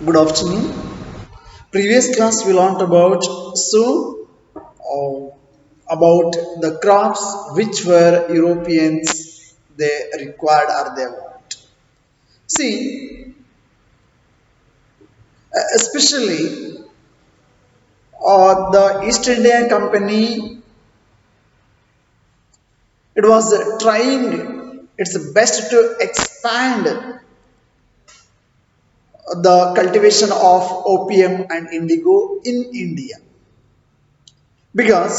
Good afternoon. Previous class we learned about about the crops which were Europeans they required or they want. See, especially the East India Company, it was trying its best to expand the cultivation of opium and indigo in India because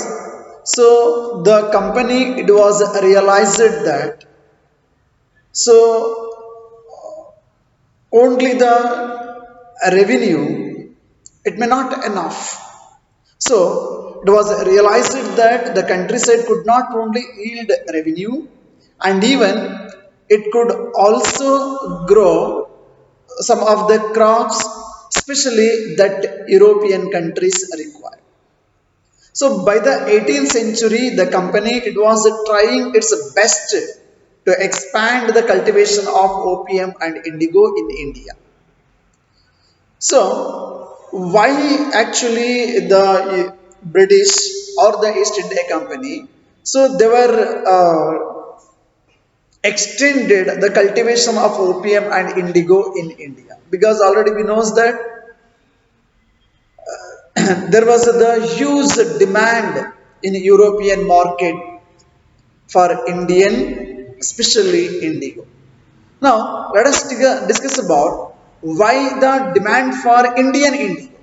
the company it was realized that so only the revenue it may not enough, so it was realized that the countryside could not only yield revenue and even it could also grow some of the crops especially that European countries require. So by the 18th century, the company it was trying its best to expand the cultivation of opium and indigo in India. So why actually the British or the East India Company? So they were extended the cultivation of opium and indigo in India because already we knows that there was the huge demand in European market for Indian, especially indigo. Now, let us discuss about why the demand for Indian indigo.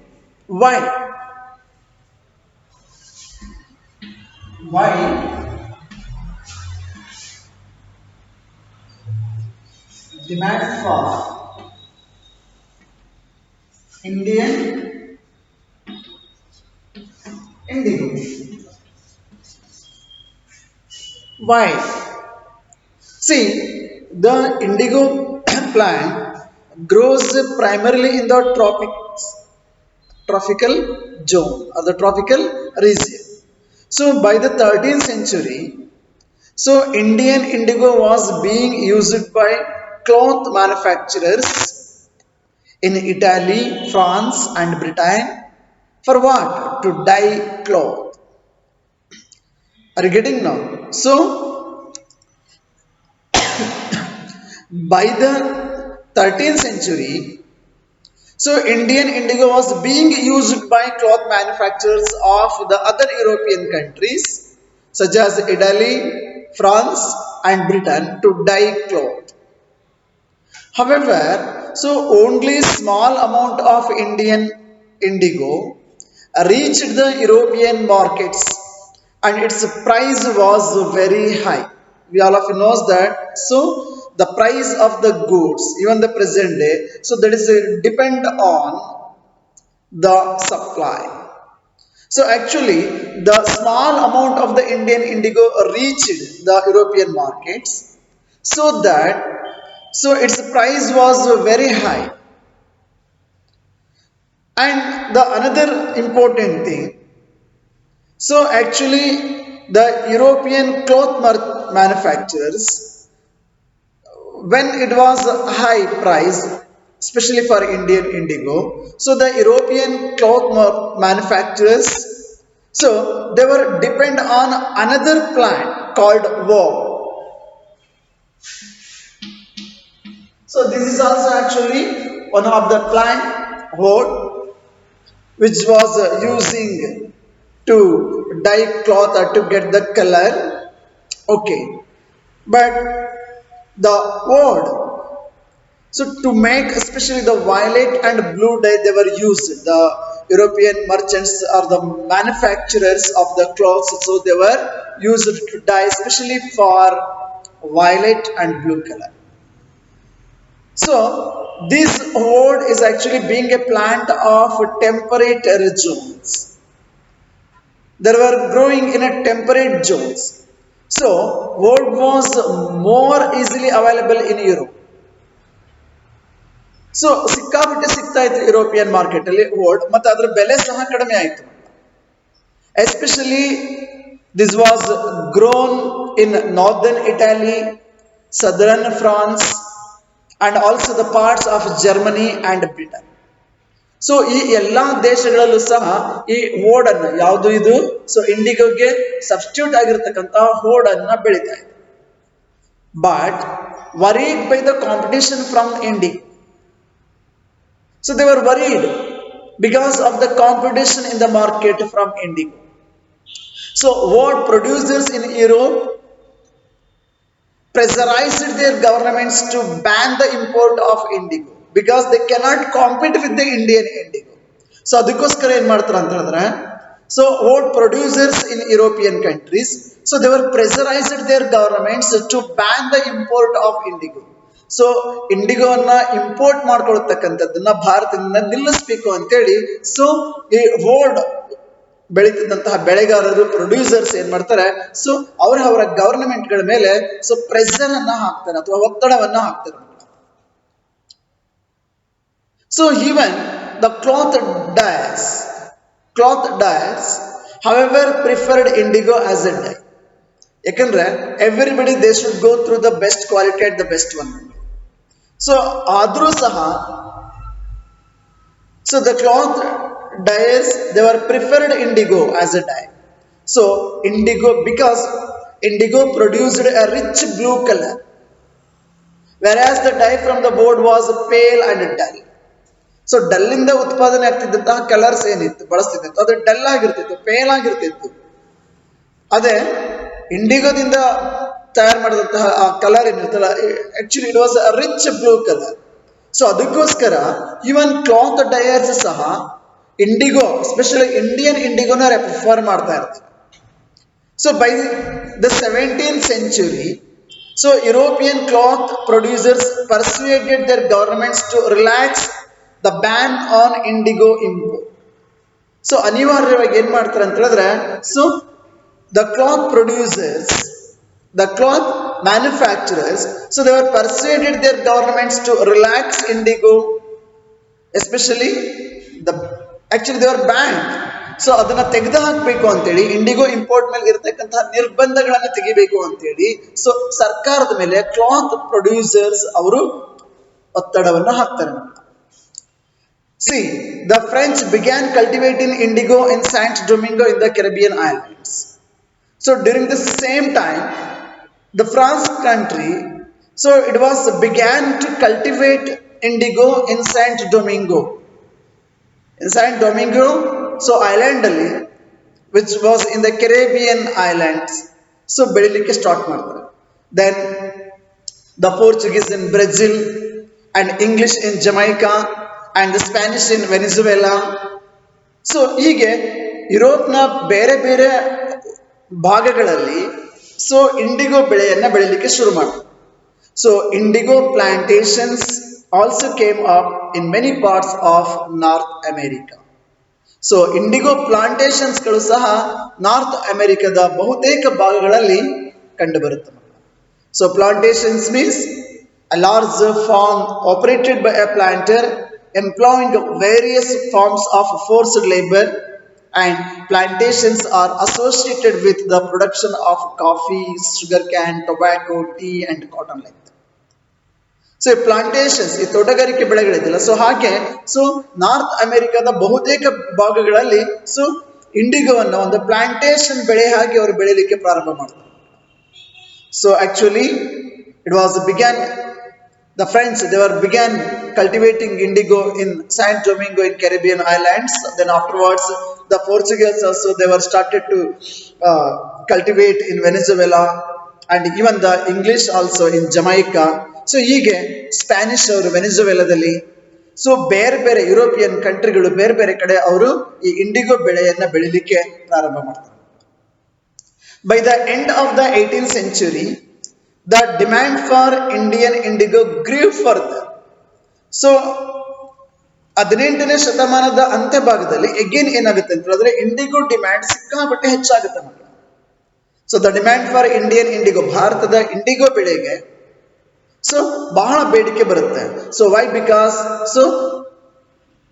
Why? Why demand for Indian indigo? Why? See, the indigo plant grows primarily in the tropical zone or the tropical region. So by the 13th century, so Indian indigo was being used by cloth manufacturers in Italy, France, and Britain for what? To dye cloth. Are you getting now? So by the 13th century, so Indian indigo was being used by cloth manufacturers of the other European countries such as Italy, France, and Britain to dye cloth. However, so only small amount of Indian indigo reached the European markets and its price was very high. We all of you knows that. So the price of the goods, even the present day, so that is depend on the supply. So actually, the small amount of the Indian indigo reached the European markets, so that so its price was very high. And the another important thing, so actually the European cloth manufacturers, when it was high price, especially for Indian indigo, so the European cloth manufacturers, so they were depend on another plant called wool. So this is also actually one of the plant wool which was using to dye cloth or to get the color. Okay, but the wood. So to make especially the violet and blue dye they were used. The European merchants or the manufacturers of the clothes, so they were used to dye especially for violet and blue color. So this wood is actually being a plant of temperate zones. They were growing in a temperate zones. So wood was more easily available in Europe. So ಸಿಕ್ಕಾಪಟ್ಟೆ ಸಿಗ್ತಾ ಇತ್ತು European market ಅಲ್ಲಿ wood ಮತ್ತೆ ಅದರ ಬೆಲೆ ಸಹ ಕಡಿಮೆ ಆಯಿತು. Especially this was grown in northern Italy, southern France, and also the parts of Germany and Britain. So ಈ ಎಲ್ಲಾ ದೇಶಗಳಲ್ಲೂ ಸಹ ಈ ಓಡನ್ನ ಯಾವುದು ಇದು ಸೊ ಇಂಡಿಗೋಗೆ ಸಬ್ಸ್ಟಿಟ್ಯೂಟ್ ಆಗಿರ್ತಕ್ಕಂತಹ ಓಡನ್ನ ಬೆಳೀತಾ ಇದೆ. But varied by the competition from India. So they were worried because of the competition in the market from indigo. So what producers in Europe pressurized their governments to ban the import of indigo because they cannot compete with the Indian indigo. So ಅದಕ್ಕೋಸ್ಕರ ಏನ್ ಮಾಡ್ತಾರೆ ಅಂತ ಹೇಳಿದ್ರೆ so what producers in European countries so they were pressurized their governments to ban the import of indigo. So ಇಂಡಿಗೋನ import ಮಾಡ್ಕೊಳ್ತಕ್ಕಂಥದ್ದನ್ನ ಭಾರತದಿಂದ ನಿಲ್ಲಿಸಬೇಕು ಅಂತೇಳಿ ಸೊ ಈ ವರ್ಲ್ಡ್ ಬೆಳೀತಿದ್ದಂತಹ ಬೆಳೆಗಾರರು ಪ್ರೊಡ್ಯೂಸರ್ಸ್ ಏನ್ ಮಾಡ್ತಾರೆ ಸೊ ಅವರ ಗವರ್ನಮೆಂಟ್ಗಳ ಮೇಲೆ ಸೊ ಪ್ರೆಷರ್ ಅನ್ನ ಹಾಕ್ತಾರೆ ಅಥವಾ ಒತ್ತಡವನ್ನ ಹಾಕ್ತಾರೆ. So even the cloth dyes however preferred indigo as a dye. ಯಾಕಂದ್ರೆ everybody they should go through the best quality at the best one. So ಆದ್ರೂ ಸಹ so the cloth dyes they were preferred indigo as a dye. So indigo because indigo produced a rich blue color whereas the dye from the board was pale and dull. So dull ಇಂದ ಉತ್ಪಾದನೆ ಆಗ್ತಿದ್ದಂತಹ colours ಏನಿತ್ತು ಬಳಸ್ತಿತ್ತು ಅದು dull ಆಗಿರ್ತಿತ್ತು, pale ಆಗಿರ್ತಿತ್ತು. ಅದೇ ಇಂಡಿಗೋದಿಂದ ತಯಾರು ಮಾಡಿದಂತಹ ಆ colour ಏನಿರ್ತಲ್ಲ actually it was a rich blue colour. So ಅದಕ್ಕೋಸ್ಕರ ಈವನ್ ಕ್ಲಾತ್ ಡಯರ್ಸ್ ಸಹ ಇಂಡಿಗೋ ಎಸ್ಪೆಷಲಿ ಇಂಡಿಯನ್ ಇಂಡಿಗೋನ ಪ್ರಿಫರ್ ಮಾಡ್ತಾ ಇರ್ತಾರೆ. So by the 17th century so European cloth producers persuaded their governments to relax the ban on indigo import. So ಅನಿವಾರ್ಯವಾಗಿ ಏನ್ ಮಾಡ್ತಾರೆ ಅಂತ ಹೇಳಿದ್ರೆ so the cloth producers the cloth manufacturers so they were persuaded their governments to relax indigo, especially the actually they were banned. So ಅದನ್ನ ತೆಗೆದು ಹಾಕಬೇಕು ಅಂತೇಳಿ IndiGo import ಮೇಲೆ ಇರತಕ್ಕಂತಹ ನಿರ್ಬಂಧಗಳನ್ನ ತೆಗಿಬೇಕು ಅಂತೇಳಿ ಸೊ ಸರ್ಕಾರದ ಮೇಲೆ ಕ್ಲಾತ್ ಪ್ರೊಡ್ಯೂಸರ್ಸ್ ಅವರು ಒತ್ತಡವನ್ನು ಹಾಕ್ತಾರೆ. C the French began cultivating indigo in Saint Domingo in the Caribbean islands. So during the same time the France country so it was began to cultivate indigo in Saint Domingo. In Saint Domingo so island ಅಲ್ಲಿ which was in the Caribbean islands so ಬೆಳಿಲಿಕ್ಕೆ start ಮಾಡ್ತಾರೆ. Then the Portuguese in Brazil and English in Jamaica and the Spanish in Venezuela. So ಹೀಗೆ ಯುರೋಪ್ನ ಬೇರೆ ಬೇರೆ ಭಾಗಗಳಲ್ಲಿ so IndiGo ಬೆಳೆಯನ್ನ ಬೆಳಿಲಿಕ್ಕೆ ಶುರು ಮಾಡ್ತಾರೆ. So indigo plantations also came up in many parts of North America. So indigo ಪ್ಲಾಂಟೇಶನ್ಸ್ಗಳು ಸಹ ನಾರ್ತ್ ಅಮೆರಿಕದ ಬಹುತೇಕ ಭಾಗಗಳಲ್ಲಿ ಕಂಡುಬರುತ್ತವೆ. So plantations means a large farm operated by a planter employing various forms of forced labor, and plantations are associated with the production of coffee, sugarcane, tobacco, tea and cotton like that. So ಈ Plantations ಈ ತೋಟಗಾರಿಕೆ ಬೆಳೆಗಳಿದೆಯಲ್ಲ so ಹಾಗೆ so north ಅಮೆರಿಕದ ಬಹುತೇಕ ಭಾಗಗಳಲ್ಲಿ so ಇಂಡಿಗೋವನ್ನು ಒಂದು plantation ಬೆಳೆ ಹಾಗೆ ಅವರು ಬೆಳೆಯಲಿಕ್ಕೆ ಪ್ರಾರಂಭ ಮಾಡ್ತಾರೆ. So actually it was began the French they were began cultivating indigo in Saint Domingo in Caribbean islands. Then afterwards the Portuguese also they were started to cultivate in Venezuela and even the English also in Jamaica. So ಹೀಗೆ Spanish ಅವರು ವೆನೆಜುವೆಲಾದಲ್ಲಿ so ಬೇರೆ ಬೇರೆ European ಕಂಟ್ರಿಗಳು ಬೇರೆ ಬೇರೆ ಕಡೆ ಅವರು ಈ IndiGo ಬೆಳೆಯನ್ನ ಬೆಳಿಲಿಕ್ಕೆ ಪ್ರಾರಂಭ ಮಾಡ್ತಾರೆ. By the end of the 18th century the demand for Indian indigo grew further. So 18ನೇ ಶತಮಾನದ ಅಂತ್ಯಭಾಗದಲ್ಲಿ ಎಗೇನ್ ಏನಾಗುತ್ತೆ ಅಂತ ಹೇಳಿದ್ರೆ ಇಂಡಿಗೋ ಡಿಮ್ಯಾಂಡ್ ಸಿಕ್ಕಾಪಟ್ಟೆ ಹೆಚ್ಚಾಗುತ್ತೆ. So the demand for Indian IndiGo ಭಾರತದ ಇಂಡಿಗೋ ಬೆಳೆಗೆ ಸೊ ಬಹಳ ಬೇಡಿಕೆ ಬರುತ್ತೆ. So why because so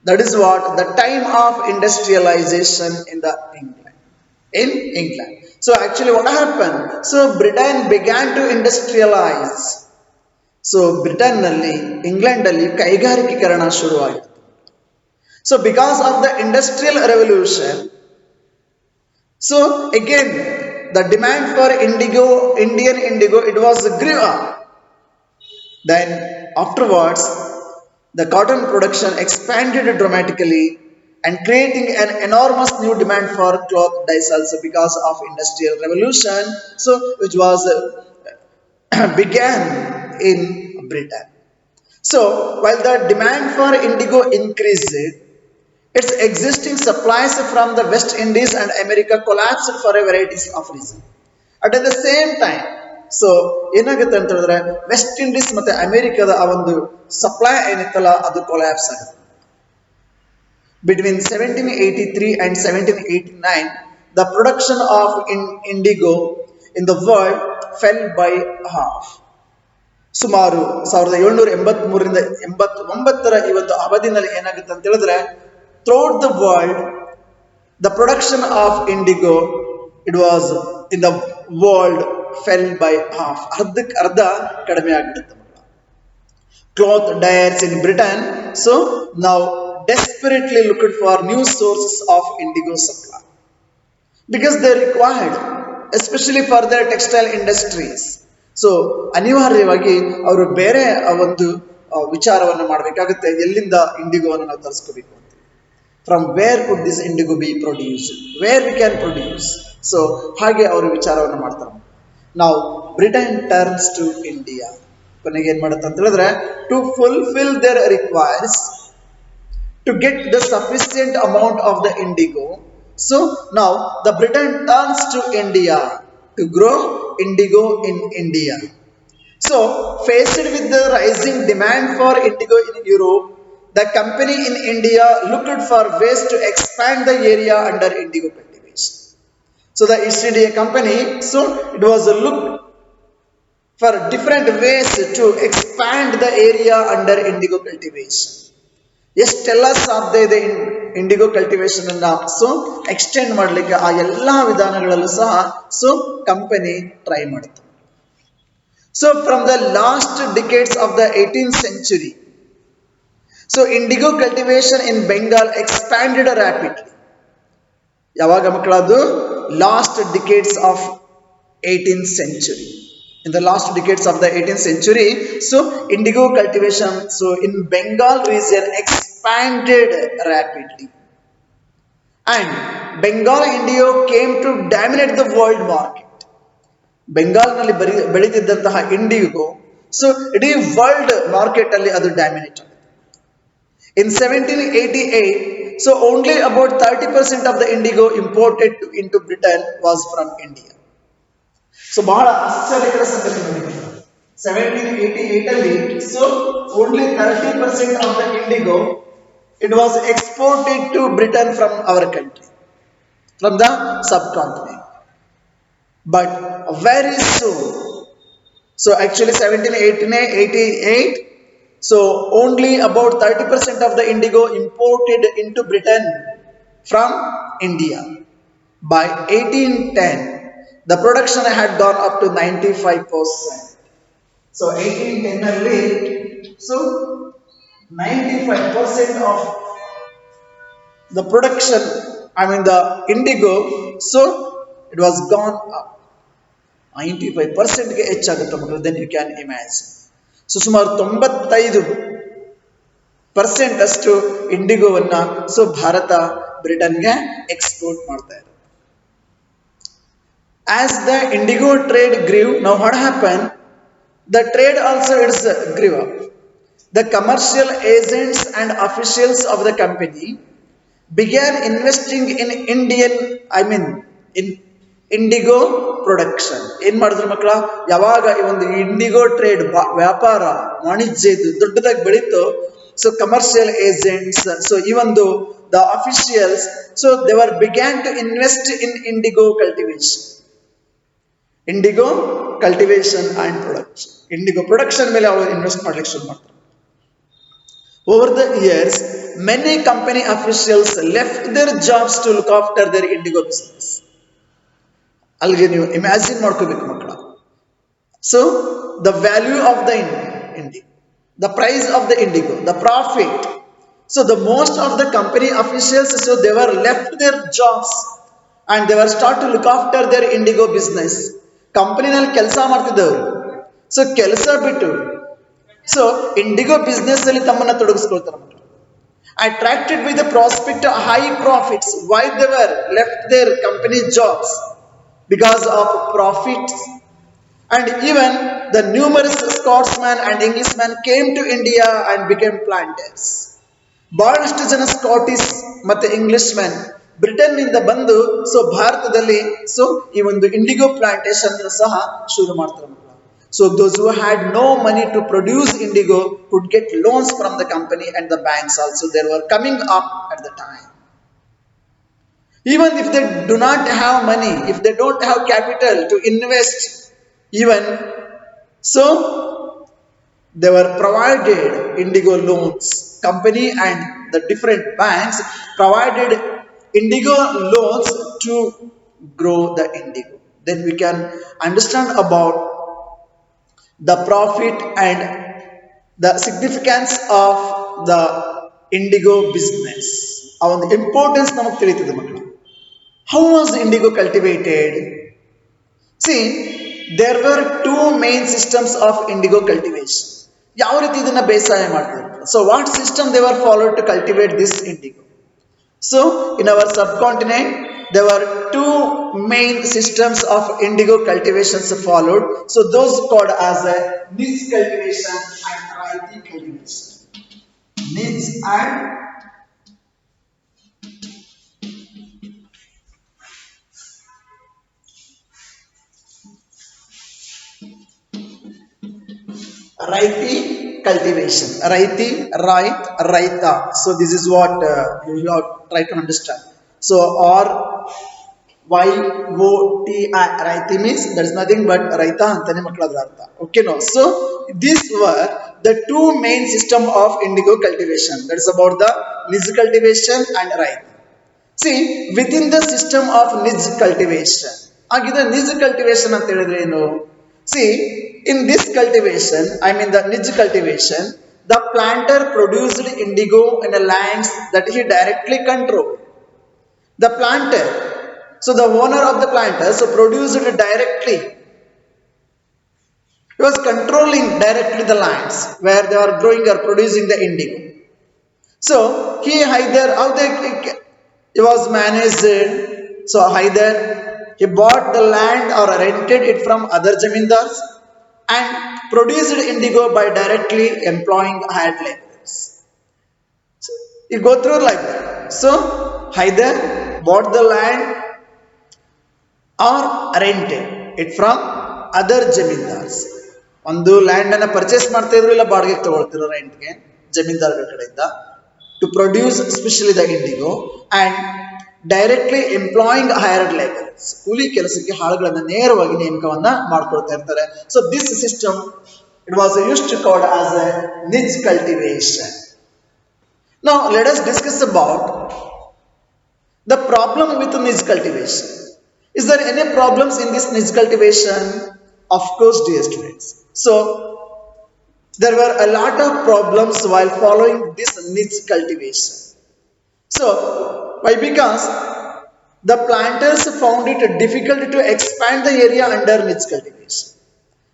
that is what the time of industrialisation in England. So actually what happened? So Britain began to industrialize. So Britain ನಲ್ಲಿ England ಅಲ್ಲಿ ಕೈಗಾರಿಕೀಕರಣ ಶುರುವಾಯಿತು. So because of the industrial revolution, so again the demand for Indian indigo, it was grew up. Then afterwards, the cotton production expanded dramatically and creating an enormous new demand for cloth dyes also because of industrial revolution. So which was began in Britain. So while the demand for indigo increased, its existing supplies from the West Indies and America collapsed for a varieties of reasons. At the same time, so ಏನಾಗುತ್ತೆ ಅಂತ ಹೇಳಿದ್ರೆ West Indies ಮತ್ತೆ ಅಮೆರಿಕದ ಆ ಒಂದು supply ಏನಿತ್ತಲ್ಲ ಅದು collapse ಆಗುತ್ತೆ. Between 1783 and 1789, the production of indigo in the world fell by half. ಸುಮಾರು 1783ರಿಂದ 89ರ ಈ ಒಂದು ಅವಧಿನಲ್ಲಿ ಏನಾಗುತ್ತೆ ಅಂತ ಹೇಳಿದ್ರೆ throughout the world the production of indigo, it was in the world fell by half. ಅರ್ಧಕ್ಕೆ ಅರ್ಧ ಕಡಿಮೆ ಆಗಿಬಿಡುತ್ತೆ. Cloth dyers in Britain so now desperately looked for new sources of indigo supply because they required, especially for their textile industries. So ಅನಿವಾರ್ಯವಾಗಿ ಅವರು ಬೇರೆ ಒಂದು ವಿಚಾರವನ್ನು ಮಾಡಬೇಕಾಗುತ್ತೆ, ಎಲ್ಲಿಂದ ಇಂಡಿಗೋವನ್ನು ನಾವು ತರಿಸ್ಕೋಬೇಕು ಅಂತ. From where could this IndiGo B produce, where we can produce. So ಹಾಗೆ ಅವರು ವಿಚಾರವನ್ನು ಮಾಡ್ತಾರೆ. ನಾವು ಬ್ರಿಟನ್ ಟರ್ನ್ಸ್ ಟು ಇಂಡಿಯಾ. ಕೊನೆಗೆ ಏನ್ ಮಾಡುತ್ತೆ ಅಂತ ಹೇಳಿದ್ರೆ to fulfil their requires to get the sufficient amount of the indigo. So now the Britain turns to India to grow indigo in India. So faced with the rising demand for indigo in Europe, the company in India looked for ways to expand the area under indigo cultivation. So the East India Company, so it was looked for different ways to expand the area under indigo cultivation. ಎಷ್ಟೆಲ್ಲ ಸಾಧ್ಯ ಇದೆ IndiGo cultivation ಅನ್ನ so extend ಮಾಡಲಿಕ್ಕೆ ಆ ಎಲ್ಲಾ ವಿಧಾನಗಳಲ್ಲೂ ಸಹ so company try ಮಾಡುತ್ತೆ. So from the last decades of the 18th century, so IndiGo cultivation in Bengal expanded rapidly. ಯಾವಾಗ ಮಕ್ಕಳದು last decades of 18th century. In the last decades of the 18th century, so indigo cultivation so in Bengal region expanded rapidly, and Bengal indigo came to dominate the world market. Bengal nalli ಬೆಳೀತಿದ್ದಂತಹ indigo so ಇಡೀ world market ಅಲ್ಲಿ ಅದು dominate ಆಗುತ್ತೆ. In 1788, so only about 30% of the indigo imported into Britain was from India. So ಬಹಳ ಆಶ್ಚರ್ಯಕರ ಸಂಗತಿ ನೋಡಿ, 1788 ಅಲ್ಲಿ so only 30% of the indigo it was exported to Britain from our country, from the subcontinent. But very soon, so actually 1788 so only about 30% of the indigo imported into Britain from India. By 1810 the production had gone up to 95%. So 1810 alli so 95% of the production, I mean the indigo, so it was gone up 95% ಗೆ ಹೆಚ್ಚಾಗುತ್ತೆ ಮಕ್ಕಳು. then you can imagine. So ಸುಮಾರು 95% ಅಷ್ಟು ಇಂಡಿಗೋವನ್ನ so Bharat ಬ್ರಿಟನ್ಗೆ export ಮಾಡ್ತಾ ಇದೆ. As the indigo trade grew, now what happened? The trade also grew up. The commercial agents and officials of the company began investing in in indigo production. ಏನ್ ಮಾಡಿದ್ರು ಮಕ್ಕಳ, ಯಾವಾಗ ಈ ಒಂದು ಇಂಡಿಗೋ ಟ್ರೇಡ್ ವ್ಯಾಪಾರ ವಾಣಿಜ್ಯ ಇದು ದೊಡ್ಡದಾಗಿ ಬೆಳೀತು, so commercial agents so even though the officials so they were began to invest in indigo cultivation. Indigo cultivation and production, indigo production ಮೇಲೆ ಅವರು ಇನ್ವೆಸ್ಟ್ ಮಾಡ್ಲಿಕ್ಕೆ ಶುರು ಮಾಡ್ತಾರೆ. Over the years many company officials left their jobs to look after their indigo business. ಅಲ್ಲಿಗೆ ನೀವು imagine ಮಾಡ್ಕೋಬೇಕು ಮಕ್ಕಳ. So the value of the indigo, the price of the indigo, the profit, So the most of the company officials, so they were left their jobs and they were start to look after their Indigo business. ಕಂಪನಿನಲ್ಲಿ ಕೆಲಸ ಮಾಡ್ತಿದ್ದವರು so ಕೆಲಸ ಬಿಟ್ಟು so IndiGo business ಅಲ್ಲಿ ತಮ್ಮನ್ನ ತೊಡಗಿಸ್ಕೊಳ್ತಾರೆ. Attracted by the prospect of high profits, why they were left their company jobs? Because of profits. And even the numerous Scotsmen and Englishmen came to India and became planters. ಬಹಳಷ್ಟು ಜನ Scottish ಮತ್ತೆ English man Britain ನಿಂದ ಬಂದು so ಭಾರತದಲ್ಲಿ so ಈ ಒಂದು IndiGo plantation ಸಹ ಶುರು ಮಾಡ್ತಾರೆ. So those who had no money to produce indigo could get loans from the company and the banks also they were coming up at the time. Even if they do not have money, if they don't have capital to invest, even so they were provided indigo loans. Company and the different banks provided indigo loans to grow the indigo. Then we can understand about the profit and the significance of the indigo business. ಆ ಒಂದು importance ನಮಗೆ ತಿಳಿತದೆ ಮಕ್ಕಳು. How was indigo cultivated? See, there were two main systems of indigo cultivation. ಯಾವ ರೀತಿ ಇದನ್ನ ಬೇಸಾಯ ಮಾಡ್ತಾರೆ? So what system they were followed to cultivate this indigo? So in our subcontinent there were two main systems of indigo cultivations followed. So those called as a niche cultivation and raiti cultivation. Niche and Raiti cultivation. Raiti, right, raita. So this is what you have try to understand. So or YOTI. Raiti means there is nothing but raita antane makladra artha. Okay, no. So these were the two main system of indigo cultivation. That is about the niche cultivation and raiti. See, within the system of niche cultivation, agida niche cultivation ಅಂತ ಹೇಳಿದ್ರೆ ಏನು? See, in this cultivation, I mean the niche cultivation, the planter produced indigo in the lands that he directly controlled. The planter, so the owner of the planter, so produced it directly. He was controlling directly the lands where they are growing or producing the indigo. So he either how they it was managed. So either he bought the land or rented it from other zamindars and produced indigo by directly employing hired laborers. So you go through like that. So either bought the land or rented it from other zamindars. ಒಂದು land ಅನ್ನ purchase ಮಾಡ್ತಾ ಇದ್ರು ಇಲ್ಲ ಬಾಡಿಗೆಗೆ ತಗೊಳ್ತಿರೋ ರೆಂಟ್ಗೆ ಜಮೀನ್ದಾರರ ಕಡೆಯಿಂದ to produce especially the indigo and directly employing hired laborers. ಕೂಲಿ ಕೆಲಸಕ್ಕೆ ಆಳುಗಳನ್ನು ನೇರವಾಗಿ ನೇಮಕವನ್ನ ಮಾಡ್ಕೊಳ್ತಾ ಇರ್ತಾರೆ. So this system it was used to called as a niche cultivation. Now let us discuss about the problem with niche cultivation. Is there any problems in this niche cultivation? Of course, dear students. So there were a lot of problems while following this niche cultivation. So why? Because the planters found it difficult to expand the area under niche cultivation.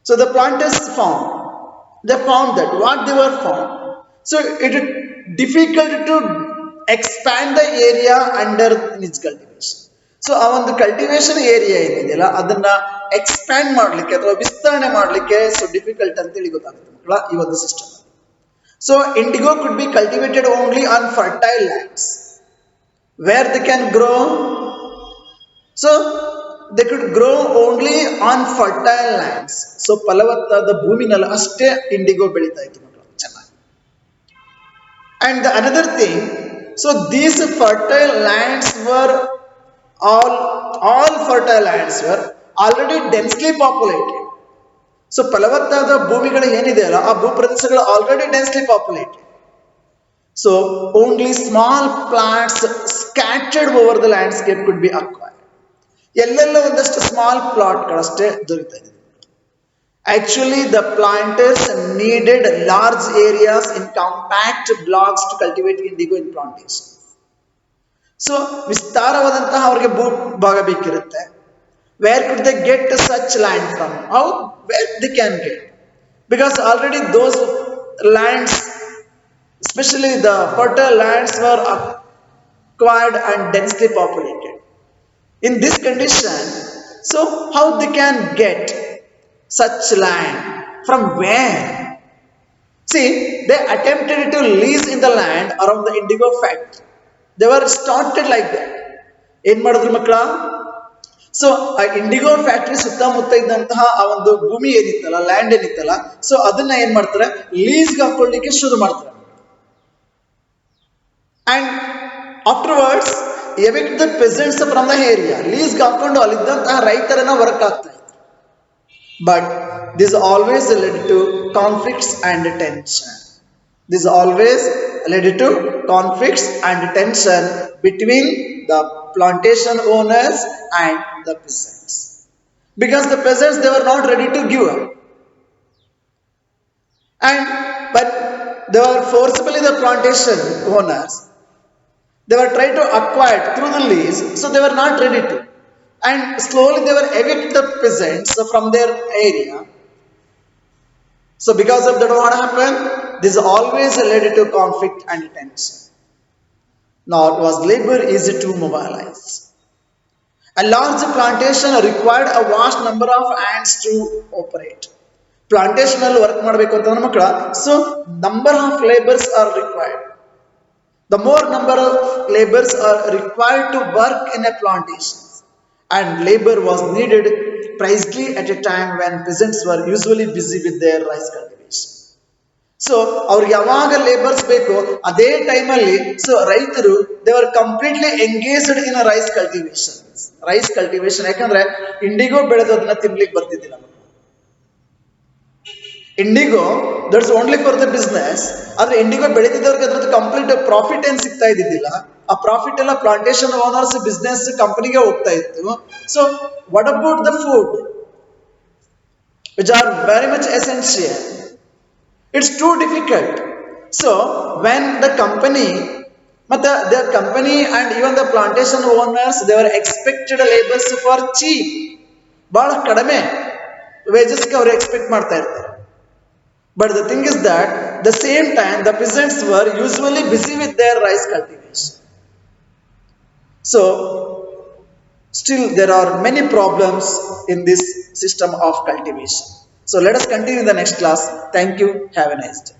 So the planters they found that what they were found. So it is difficult to expand the area under niche cultivation. So ಆ ಒಂದು cultivation area ಏನಿದೆಯಲ್ಲ ಅದನ್ನ expand ಮಾಡ್ಲಿಕ್ಕೆ ಅಥವಾ ವಿಸ್ತರಣೆ ಮಾಡ್ಲಿಕ್ಕೆ so difficult ಅಂತ ಹೇಳಿ ಗೊತ್ತಾಗುತ್ತೆ ಮಕ್ಕಳ ಈ ಒಂದು system. So indigo could be cultivated only on fertile lands where they can grow. So they could grow only on fertile lands. So ಫಲವತ್ತಾದ ಭೂಮಿನಲ್ಲಿ ಅಷ್ಟೇ ಇಂಡಿಗೋ ಬೆಳೀತಾ ಇತ್ತು ಮಕ್ಕಳು ಚೆನ್ನಾಗಿ. And the another thing, so these fertile lands were all fertile lands were already densely populated. So ಫಲವತ್ತಾದ ಭೂಮಿಗಳು ಏನಿದೆಯಲ್ಲ ಆ ಭೂಪ್ರದೇಶಗಳು already densely populated. So only small plants scattered over the landscape could be acquired. ಎಲ್ಲೆಲ್ಲ ಒಂದಷ್ಟು small ಪ್ಲಾಟ್ಗಳಷ್ಟೇ ದೊರೀತಾ ಇದೆ. Actually, the planters needed large areas in compact blocks to cultivate indigo in plantation. So ವಿಸ್ತಾರವಾದಂತಹ ಅವರಿಗೆ ಭಾಗ ಬೇಕಿರುತ್ತೆ. Where could they get such land from? How where they can get? Because already those lands, especially the fertile lands, were acquired and densely populated. In this condition, so how they can get such land? From where? See, they attempted to lease in the land around the indigo factory. They were started like that. ಏನ್ ಮಾಡಿದ್ರು ಮಕ್ಕಳ? So ಆ IndiGo factory ಸುತ್ತಮುತ್ತ ಇದ್ದಂತಹ ಆ ಒಂದು ಭೂಮಿ ಏನಿತ್ತಲ್ಲ, land ಏನಿತ್ತಲ್ಲ, so ಅದನ್ನ ಏನ್ ಮಾಡ್ತಾರೆ, ಲೀಸ್ಗೆ ಹಾಕೊಳ್ಳಿಕ್ಕೆ ಶುರು ಮಾಡ್ತಾರೆ. And afterwards evict the peasants from the area. ಲೀಸ್ಗೆ ಹಾಕೊಂಡು ಅಲ್ಲಿದ್ದಂತಹ ರೈತರನ್ನ ಹೊರಕ್ ಹಾಕ್ತಾ ಇದ್ರು. But this always led to conflicts and tension. This always led to conflicts and tension between the plantation owners and the peasants. Because the peasants, they were not ready to give up. And but they were forcibly the plantation owners. They were trying to acquire through the lease, so they were not ready to. And slowly they were evict the peasants from their area. So because of that, what happened? This always led to conflict and tension. Nor was labor easy to mobilize. A large plantation required a vast number of hands to operate. Plantation alli work ಮಾಡಬೇಕು ಅಂತ ಮಕ್ಕಳ, so number of laborers are required. The more number of laborers are required to work in a plantation, and labor was needed precisely at a time when peasants were usually busy with their rice cultivation. So ಅವ್ರಿಗೆ ಯಾವಾಗ labours ಬೇಕು ಅದೇ ಟೈಮಲ್ಲಿ so ರೈತರು they are completely engaged in rice cultivation. ಯಾಕಂದ್ರೆ indigo ಬೆಳೆದೋದನ್ನ ತಿನ್ಲಿಕ್ಕೆ ಬರ್ತಿದ್ದಿಲ್ಲ. Indigo that's only for the business. ಆದ್ರೆ ಇಂಡಿಗೋ ಬೆಳೀತಿದ್ದವ್ರಿಗೆ ಅದ್ರದ್ದು ಕಂಪ್ಲೀಟ್ ಪ್ರಾಫಿಟ್ ಏನ್ ಸಿಗ್ತಾ ಇದ್ದಿದ್ದಿಲ್ಲ. ಆ ಪ್ರಾಫಿಟ್ ಎಲ್ಲ ಪ್ಲಾಂಟೇಶನ್ ಓನರ್ಸ್ ಬಿಸ್ನೆಸ್ ಕಂಪನಿಗೆ ಹೋಗ್ತಾ ಇತ್ತು. So what about the food which are very much essential? It's too difficult. So when the company and even the plantation owners, they were expected laborers for cheap, ಬಹಳ ಕಡಿಮೆ ವೇಜಸ್ಗೆ ಅವರು expect ಮಾಡ್ತಾ ಇರ್ತಾರೆ. But the thing is that the same time the peasants were usually busy with their rice cultivation. So still there are many problems in this system of cultivation. So let us continue in the next class. Thank you. Have a nice day.